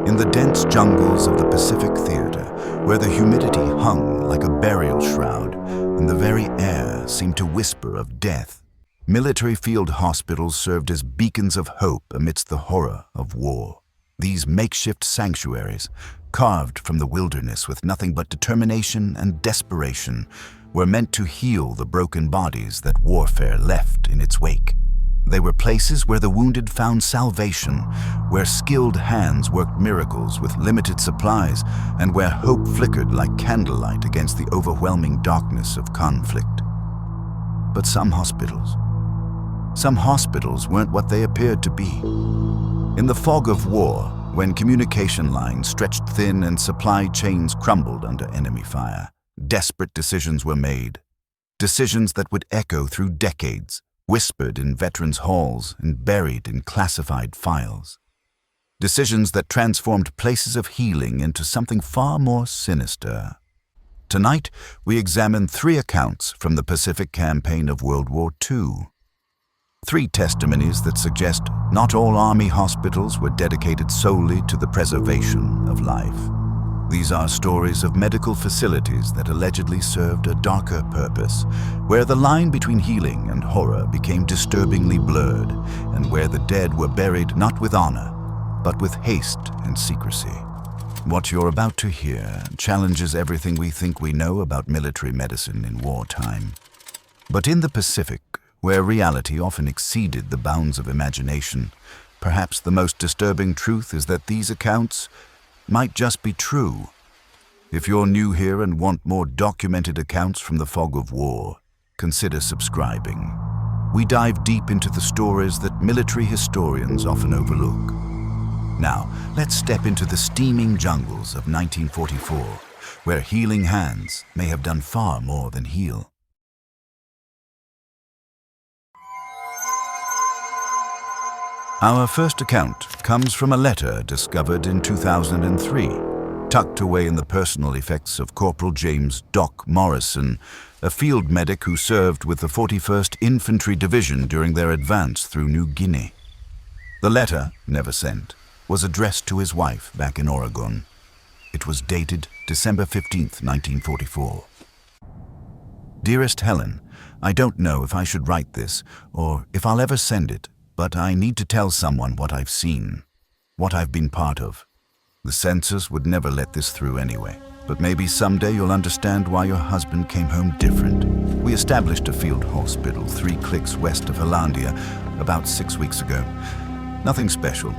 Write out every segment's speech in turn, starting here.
In the dense jungles of the Pacific Theater, where the humidity hung like a burial shroud and the very air seemed to whisper of death, military field hospitals served as beacons of hope amidst the horror of war. These makeshift sanctuaries, carved from the wilderness with nothing but determination and desperation, were meant to heal the broken bodies that warfare left in its wake. They were places where the wounded found salvation, where skilled hands worked miracles with limited supplies, and where hope flickered like candlelight against the overwhelming darkness of conflict. But some hospitals weren't what they appeared to be. In the fog of war, when communication lines stretched thin and supply chains crumbled under enemy fire, desperate decisions were made. Decisions that would echo through decades, whispered in veterans' halls and buried in classified files. Decisions that transformed places of healing into something far more sinister. Tonight, we examine 3 accounts from the Pacific Campaign of World War II. 3 testimonies that suggest not all army hospitals were dedicated solely to the preservation of life. These are stories of medical facilities that allegedly served a darker purpose, where the line between healing and horror became disturbingly blurred, and where the dead were buried not with honor, but with haste and secrecy. What you're about to hear challenges everything we think we know about military medicine in wartime. But in the Pacific, where reality often exceeded the bounds of imagination, perhaps the most disturbing truth is that these accounts might just be true. If you're new here and want more documented accounts from the fog of war, consider subscribing. We dive deep into the stories that military historians often overlook. Now, let's step into the steaming jungles of 1944, where healing hands may have done far more than heal. Our first account comes from a letter discovered in 2003, tucked away in the personal effects of Corporal James "Doc" Morrison, a field medic who served with the 41st Infantry Division during their advance through New Guinea. The letter, never sent, was addressed to his wife back in Oregon. It was dated December 15th, 1944. Dearest Helen, I don't know if I should write this or if I'll ever send it, but I need to tell someone what I've seen, what I've been part of. The censors would never let this through anyway, but maybe someday you'll understand why your husband came home different. We established a field hospital 3 clicks west of Hollandia about 6 weeks ago. Nothing special,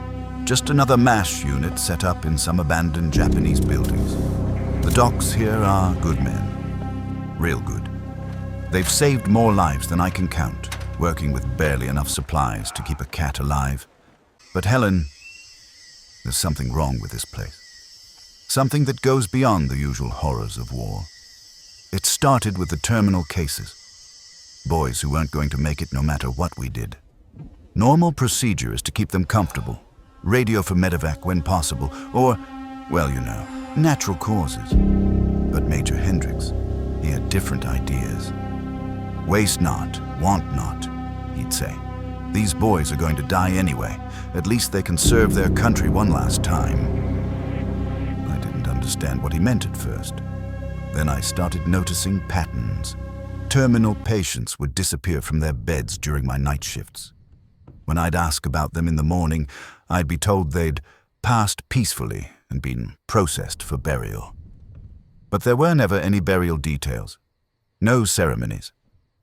just another MASH unit set up in some abandoned Japanese buildings. The docs here are good men, real good. They've saved more lives than I can count, working with barely enough supplies to keep a cat alive. But Helen, there's something wrong with this place. Something that goes beyond the usual horrors of war. It started with the terminal cases. Boys who weren't going to make it no matter what we did. Normal procedure is to keep them comfortable, radio for medevac when possible, or, well, you know, natural causes. But Major Hendricks, he had different ideas. Waste not, want not, he'd say. These boys are going to die anyway. At least they can serve their country one last time. I didn't understand what he meant at first. Then I started noticing patterns. Terminal patients would disappear from their beds during my night shifts. When I'd ask about them in the morning, I'd be told they'd passed peacefully and been processed for burial. But there were never any burial details. No ceremonies.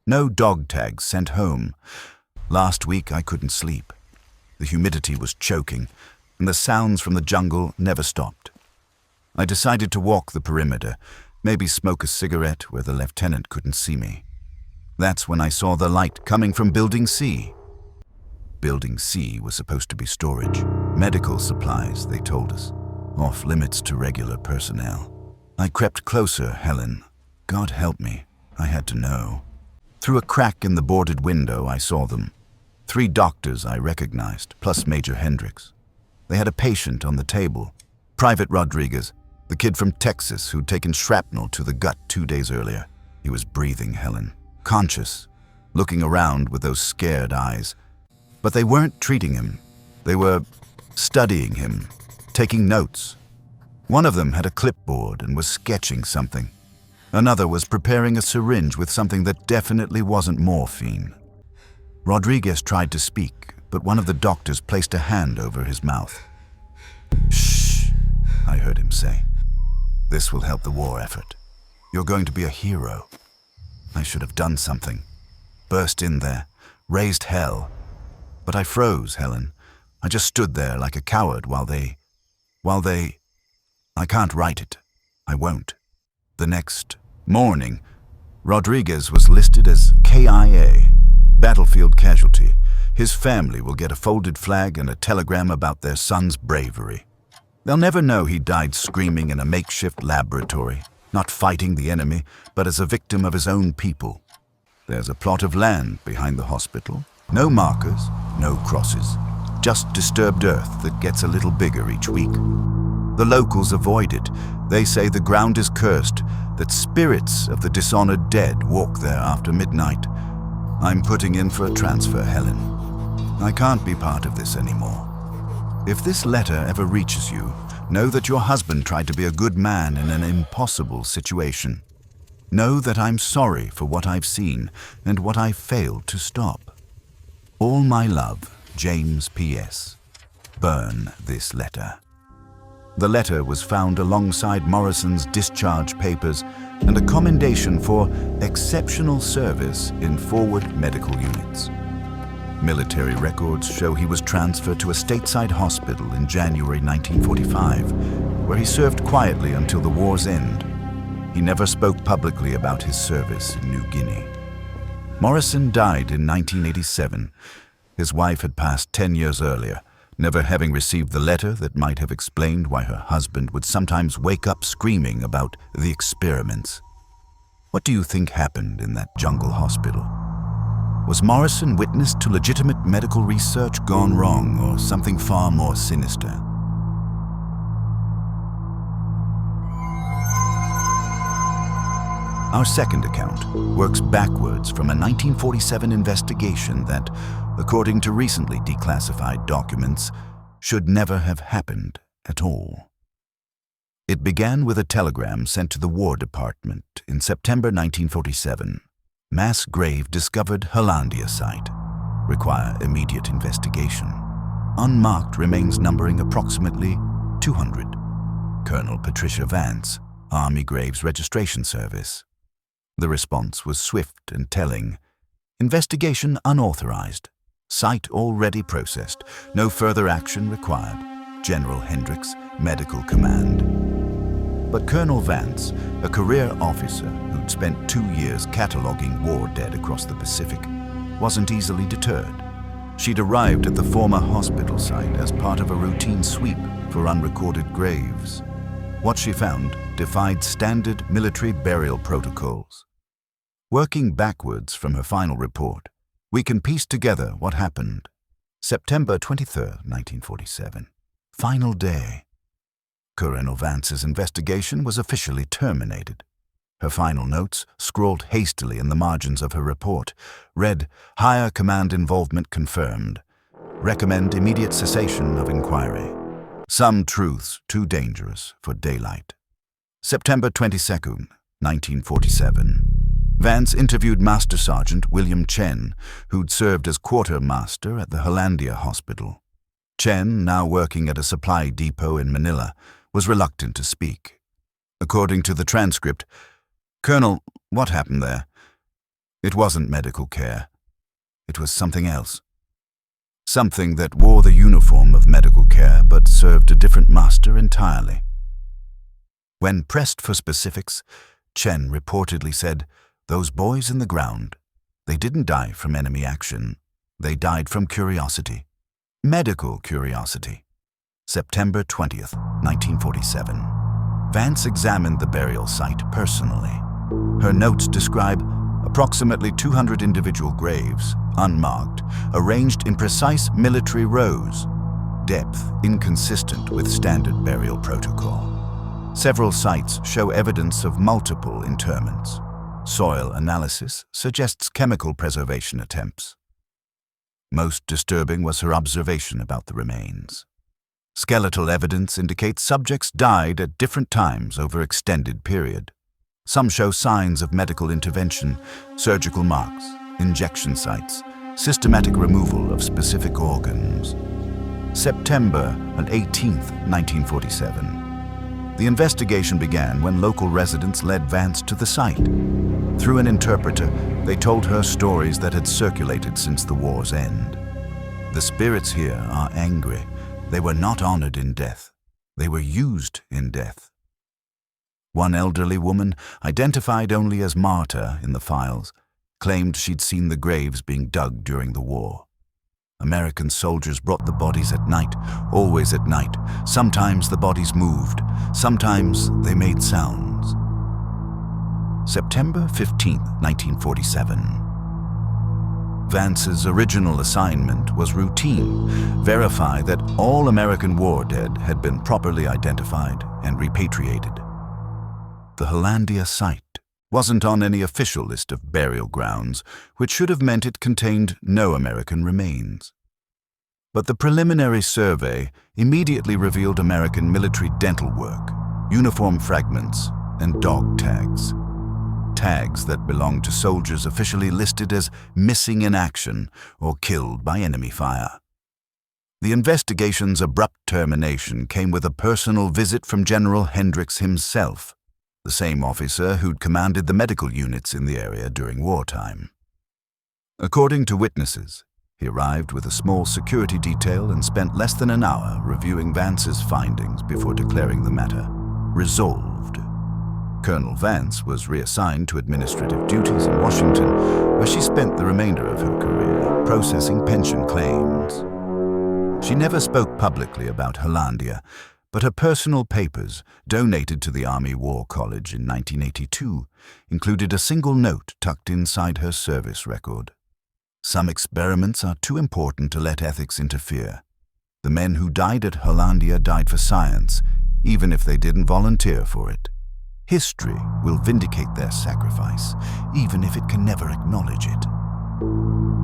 No dog tags sent home. Last week I couldn't sleep. The humidity was choking, and the sounds from the jungle never stopped. I decided to walk the perimeter, maybe smoke a cigarette where the lieutenant couldn't see me. That's when I saw the light coming from Building C. Building C was supposed to be storage, medical supplies, they told us, off limits to regular personnel. I crept closer, Helen. God help me, I had to know. Through a crack in the boarded window, I saw them. 3 doctors I recognized, plus Major Hendricks. They had a patient on the table, Private Rodriguez, the kid from Texas who'd taken shrapnel to the gut 2 days earlier. He was breathing, Helen, conscious, looking around with those scared eyes. But they weren't treating him. They were studying him, taking notes. One of them had a clipboard and was sketching something. Another was preparing a syringe with something that definitely wasn't morphine. Rodriguez tried to speak, but one of the doctors placed a hand over his mouth. "Shh," I heard him say. "This will help the war effort. You're going to be a hero." I should have done something. Burst in there, raised hell. But I froze, Helen. I just stood there like a coward while they... I can't write it. I won't. The next morning, Rodriguez was listed as KIA, battlefield casualty. His family will get a folded flag and a telegram about their son's bravery. They'll never know he died screaming in a makeshift laboratory, not fighting the enemy, but as a victim of his own people. There's a plot of land behind the hospital. No markers, no crosses. Just disturbed earth that gets a little bigger each week. The locals avoid it. They say the ground is cursed, that spirits of the dishonored dead walk there after midnight. I'm putting in for a transfer, Helen. I can't be part of this anymore. If this letter ever reaches you, know that your husband tried to be a good man in an impossible situation. Know that I'm sorry for what I've seen and what I've failed to stop. All my love, James P.S. Burn this letter. The letter was found alongside Morrison's discharge papers and a commendation for exceptional service in forward medical units. Military records show he was transferred to a stateside hospital in January 1945, where he served quietly until the war's end. He never spoke publicly about his service in New Guinea. Morrison died in 1987. His wife had passed 10 years earlier, never having received the letter that might have explained why her husband would sometimes wake up screaming about the experiments. What do you think happened in that jungle hospital? Was Morrison witness to legitimate medical research gone wrong, or something far more sinister? Our second account works backwards from a 1947 investigation that, according to recently declassified documents, should never have happened at all. It began with a telegram sent to the War Department in September 1947. Mass grave discovered Hollandia site. Require immediate investigation. Unmarked remains numbering approximately 200. Colonel Patricia Vance, Army Graves Registration Service. The response was swift and telling. Investigation unauthorized. Site already processed. No further action required. General Hendricks, Medical Command. But Colonel Vance, a career officer who'd spent 2 years cataloging war dead across the Pacific, wasn't easily deterred. She'd arrived at the former hospital site as part of a routine sweep for unrecorded graves. What she found defied standard military burial protocols. Working backwards from her final report, we can piece together what happened. September 23rd, 1947. Final day. Colonel Vance's investigation was officially terminated. Her final notes, scrawled hastily in the margins of her report, read, "Higher command involvement confirmed. Recommend immediate cessation of inquiry. Some truths too dangerous for daylight." September 22nd, 1947. Vance interviewed Master Sergeant William Chen, who'd served as quartermaster at the Hollandia Hospital. Chen, now working at a supply depot in Manila, was reluctant to speak. According to the transcript, "Colonel, what happened there? It wasn't medical care. It was something else. Something that wore the uniform of medical care but served a different master entirely." When pressed for specifics, Chen reportedly said, "Those boys in the ground, they didn't die from enemy action. They died from curiosity. Medical curiosity." September 20th, 1947. Vance examined the burial site personally. Her notes describe approximately 200 individual graves, unmarked, arranged in precise military rows, depth inconsistent with standard burial protocol. Several sites show evidence of multiple interments. Soil analysis suggests chemical preservation attempts. Most disturbing was her observation about the remains. Skeletal evidence indicates subjects died at different times over extended period. Some show signs of medical intervention, surgical marks, injection sites, systematic removal of specific organs. September 18, 1947. The investigation began when local residents led Vance to the site. Through an interpreter, they told her stories that had circulated since the war's end. The spirits here are angry. They were not honored in death. They were used in death. One elderly woman, identified only as Marta in the files, claimed she'd seen the graves being dug during the war. American soldiers brought the bodies at night, always at night. Sometimes the bodies moved, sometimes they made sounds. September 15, 1947. Vance's original assignment was routine: verify that all American war dead had been properly identified and repatriated. The Hollandia site wasn't on any official list of burial grounds, which should have meant it contained no American remains. But the preliminary survey immediately revealed American military dental work, uniform fragments, and dog tags. Tags that belonged to soldiers officially listed as missing in action or killed by enemy fire. The investigation's abrupt termination came with a personal visit from General Hendricks himself, the same officer who'd commanded the medical units in the area during wartime. According to witnesses, he arrived with a small security detail and spent less than an hour reviewing Vance's findings before declaring the matter resolved. Colonel Vance was reassigned to administrative duties in Washington, where she spent the remainder of her career processing pension claims. She never spoke publicly about Hollandia, but her personal papers, donated to the Army War College in 1982, included a single note tucked inside her service record. Some experiments are too important to let ethics interfere. The men who died at Hollandia died for science, even if they didn't volunteer for it. History will vindicate their sacrifice, even if it can never acknowledge it.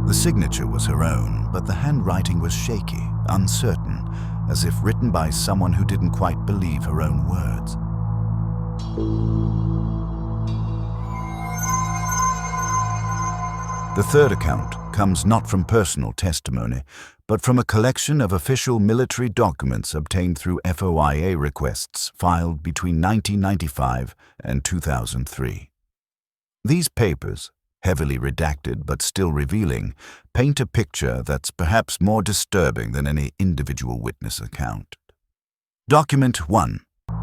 The signature was her own, but the handwriting was shaky, uncertain, as if written by someone who didn't quite believe her own words. The third account comes not from personal testimony, but from a collection of official military documents obtained through FOIA requests filed between 1995 and 2003. These papers, heavily redacted but still revealing, paint a picture that's perhaps more disturbing than any individual witness account. Document 1.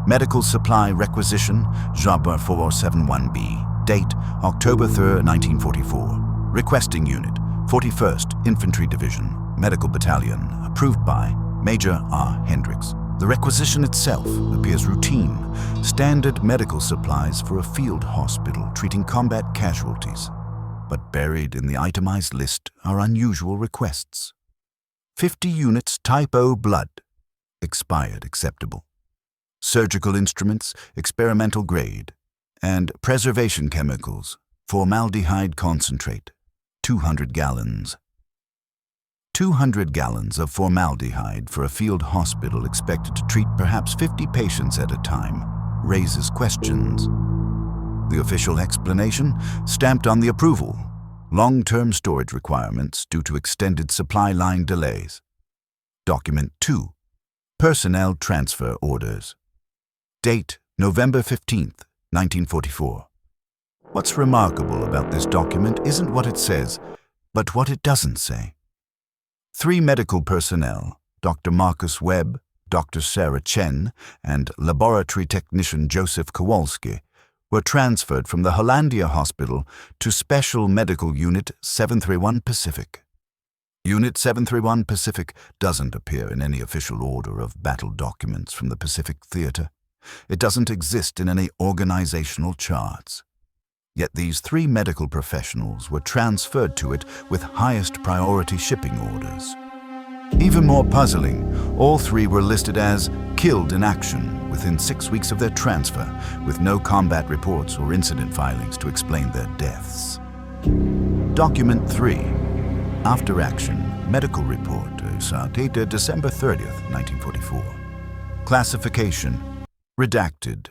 Medical Supply Requisition, Jabba 471B. Date, October 3, 1944. Requesting Unit, 41st Infantry Division, Medical Battalion. Approved by Major R. Hendricks. The requisition itself appears routine. Standard medical supplies for a field hospital treating combat casualties. But buried in the itemized list are unusual requests. 50 units Type O blood, expired acceptable. Surgical instruments, experimental grade. And preservation chemicals, formaldehyde concentrate, 200 gallons. 200 gallons of formaldehyde for a field hospital expected to treat perhaps 50 patients at a time raises questions. The official explanation, stamped on the approval: long-term storage requirements due to extended supply line delays. Document 2. Personnel transfer orders. Date, November 15th, 1944. What's remarkable about this document isn't what it says, but what it doesn't say. 3 medical personnel, Dr. Marcus Webb, Dr. Sarah Chen, and laboratory technician Joseph Kowalski, were transferred from the Hollandia Hospital to Special Medical Unit 731 Pacific. Unit 731 Pacific doesn't appear in any official order of battle documents from the Pacific Theater. It doesn't exist in any organizational charts. Yet these 3 medical professionals were transferred to it with highest priority shipping orders. Even more puzzling, all 3 were listed as killed in action within 6 weeks of their transfer, with no combat reports or incident filings to explain their deaths. Document 3. After action medical report, USA, dated December 30th, 1944. Classification: redacted.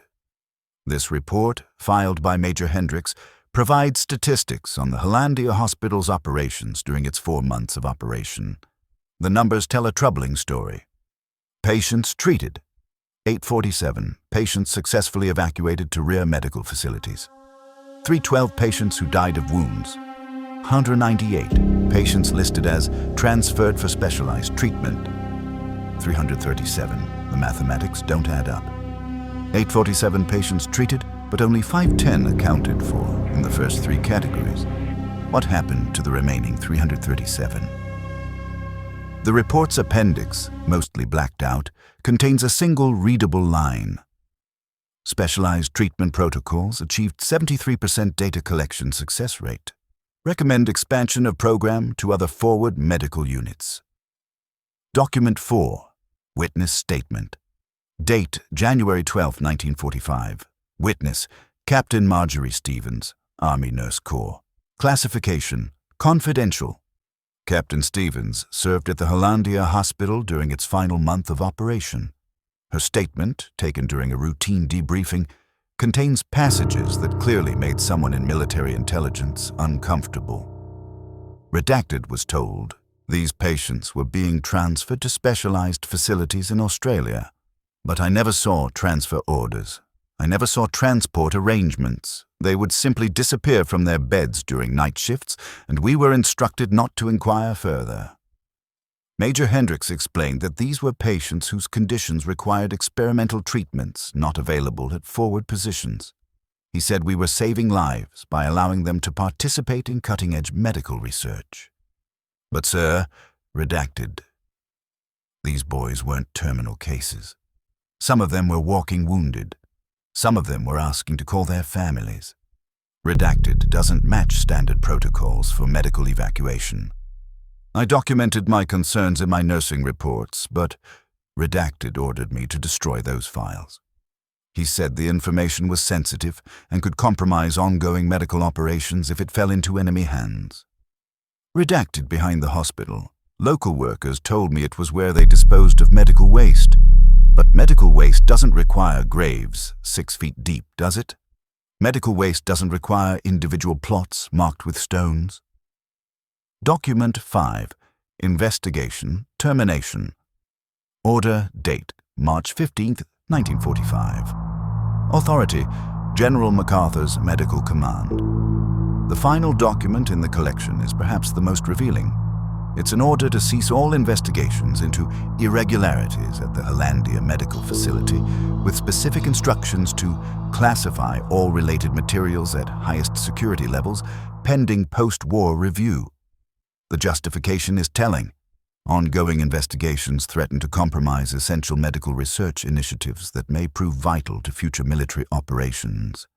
This report, filed by Major Hendricks, provides statistics on the Hollandia Hospital's operations during its 4 months of operation. The numbers tell a troubling story. Patients treated: 847 patients successfully evacuated to rear medical facilities. 312 patients who died of wounds. 198 patients listed as transferred for specialized treatment. 337. The mathematics don't add up. 847 patients treated, but only 510 accounted for in the first 3 categories. What happened to the remaining 337? The report's appendix, mostly blacked out, contains a single readable line. Specialized treatment protocols achieved 73% data collection success rate. Recommend expansion of program to other forward medical units. Document 4. Witness statement. Date: January 12, 1945. Witness: Captain Marjorie Stevens, Army Nurse Corps. Classification: confidential. Captain Stevens served at the Hollandia Hospital during its final month of operation. Her statement, taken during a routine debriefing, contains passages that clearly made someone in military intelligence uncomfortable. Redacted was told these patients were being transferred to specialized facilities in Australia. But I never saw transfer orders. I never saw transport arrangements. They would simply disappear from their beds during night shifts, and we were instructed not to inquire further. Major Hendricks explained that these were patients whose conditions required experimental treatments not available at forward positions. He said we were saving lives by allowing them to participate in cutting-edge medical research. But, sir, redacted. These boys weren't terminal cases. Some of them were walking wounded. Some of them were asking to call their families. Redacted doesn't match standard protocols for medical evacuation. I documented my concerns in my nursing reports, but Redacted ordered me to destroy those files. He said the information was sensitive and could compromise ongoing medical operations if it fell into enemy hands. Redacted behind the hospital, local workers told me it was where they disposed of medical waste. But medical waste doesn't require graves 6 feet deep, does it? Medical waste doesn't require individual plots marked with stones. Document 5. Investigation, termination. Order, date, March 15, 1945. Authority, General MacArthur's Medical Command. The final document in the collection is perhaps the most revealing. It's an order to cease all investigations into irregularities at the Hollandia Medical Facility, with specific instructions to classify all related materials at highest security levels, pending post-war review. The justification is telling. Ongoing investigations threaten to compromise essential medical research initiatives that may prove vital to future military operations.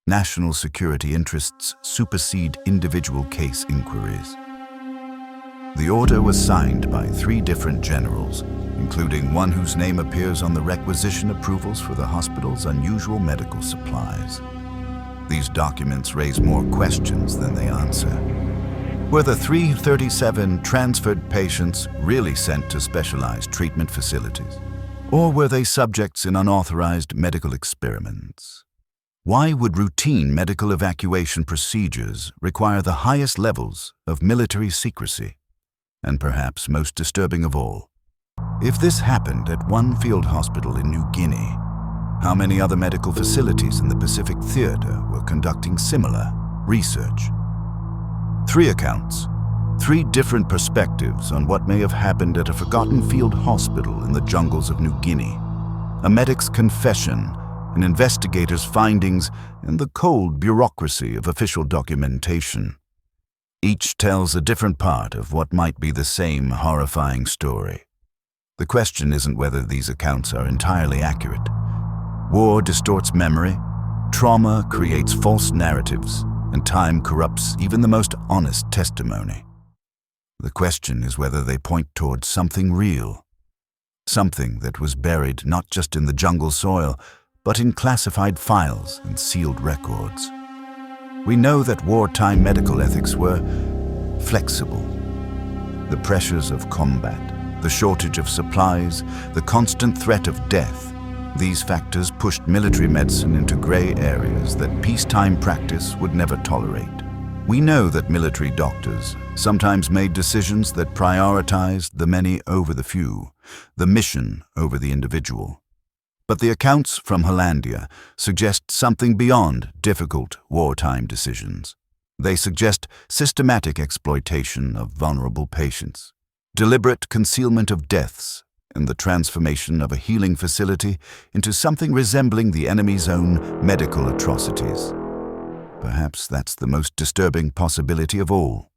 National security interests supersede individual case inquiries. The order was signed by 3 different generals, including one whose name appears on the requisition approvals for the hospital's unusual medical supplies. These documents raise more questions than they answer. Were the 337 transferred patients really sent to specialized treatment facilities? Or were they subjects in unauthorized medical experiments? Why would routine medical evacuation procedures require the highest levels of military secrecy? And perhaps most disturbing of all, if this happened at one field hospital in New Guinea, how many other medical facilities in the Pacific Theater were conducting similar research? 3 accounts, 3 different perspectives on what may have happened at a forgotten field hospital in the jungles of New Guinea. A medic's confession, an investigator's findings, and the cold bureaucracy of official documentation. Each tells a different part of what might be the same horrifying story. The question isn't whether these accounts are entirely accurate. War distorts memory, trauma creates false narratives, and time corrupts even the most honest testimony. The question is whether they point towards something real, something that was buried not just in the jungle soil, but in classified files and sealed records. We know that wartime medical ethics were flexible. The pressures of combat, the shortage of supplies, the constant threat of death. These factors pushed military medicine into gray areas that peacetime practice would never tolerate. We know that military doctors sometimes made decisions that prioritized the many over the few, the mission over the individual. But the accounts from Hollandia suggest something beyond difficult wartime decisions. They suggest systematic exploitation of vulnerable patients, deliberate concealment of deaths, and the transformation of a healing facility into something resembling the enemy's own medical atrocities. Perhaps that's the most disturbing possibility of all.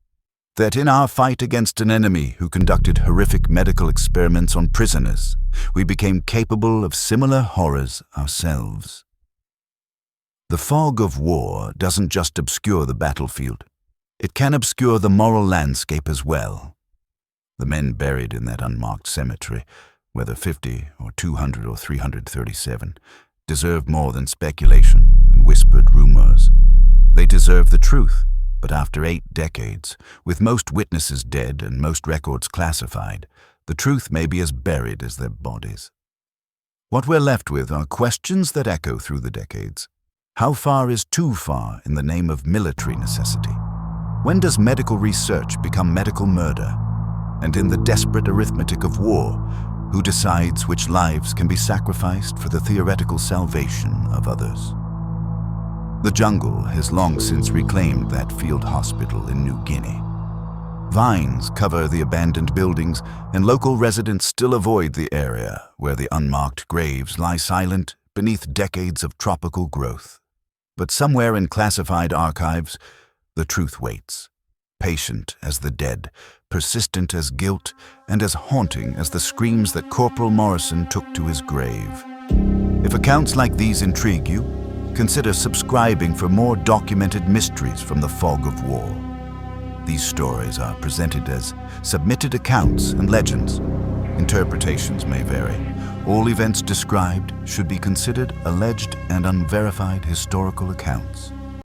That in our fight against an enemy who conducted horrific medical experiments on prisoners, we became capable of similar horrors ourselves. The fog of war doesn't just obscure the battlefield. It can obscure the moral landscape as well. The men buried in that unmarked cemetery, whether 50 or 200 or 337, deserve more than speculation and whispered rumors. They deserve the truth, but after 8 decades, with most witnesses dead and most records classified, the truth may be as buried as their bodies. What we're left with are questions that echo through the decades. How far is too far in the name of military necessity? When does medical research become medical murder? And in the desperate arithmetic of war, who decides which lives can be sacrificed for the theoretical salvation of others? The jungle has long since reclaimed that field hospital in New Guinea. Vines cover the abandoned buildings, and local residents still avoid the area where the unmarked graves lie silent beneath decades of tropical growth. But somewhere in classified archives, the truth waits, patient as the dead, persistent as guilt, and as haunting as the screams that Corporal Morrison took to his grave. If accounts like these intrigue you, consider subscribing for more documented mysteries from the fog of war. These stories are presented as submitted accounts and legends. Interpretations may vary. All events described should be considered alleged and unverified historical accounts.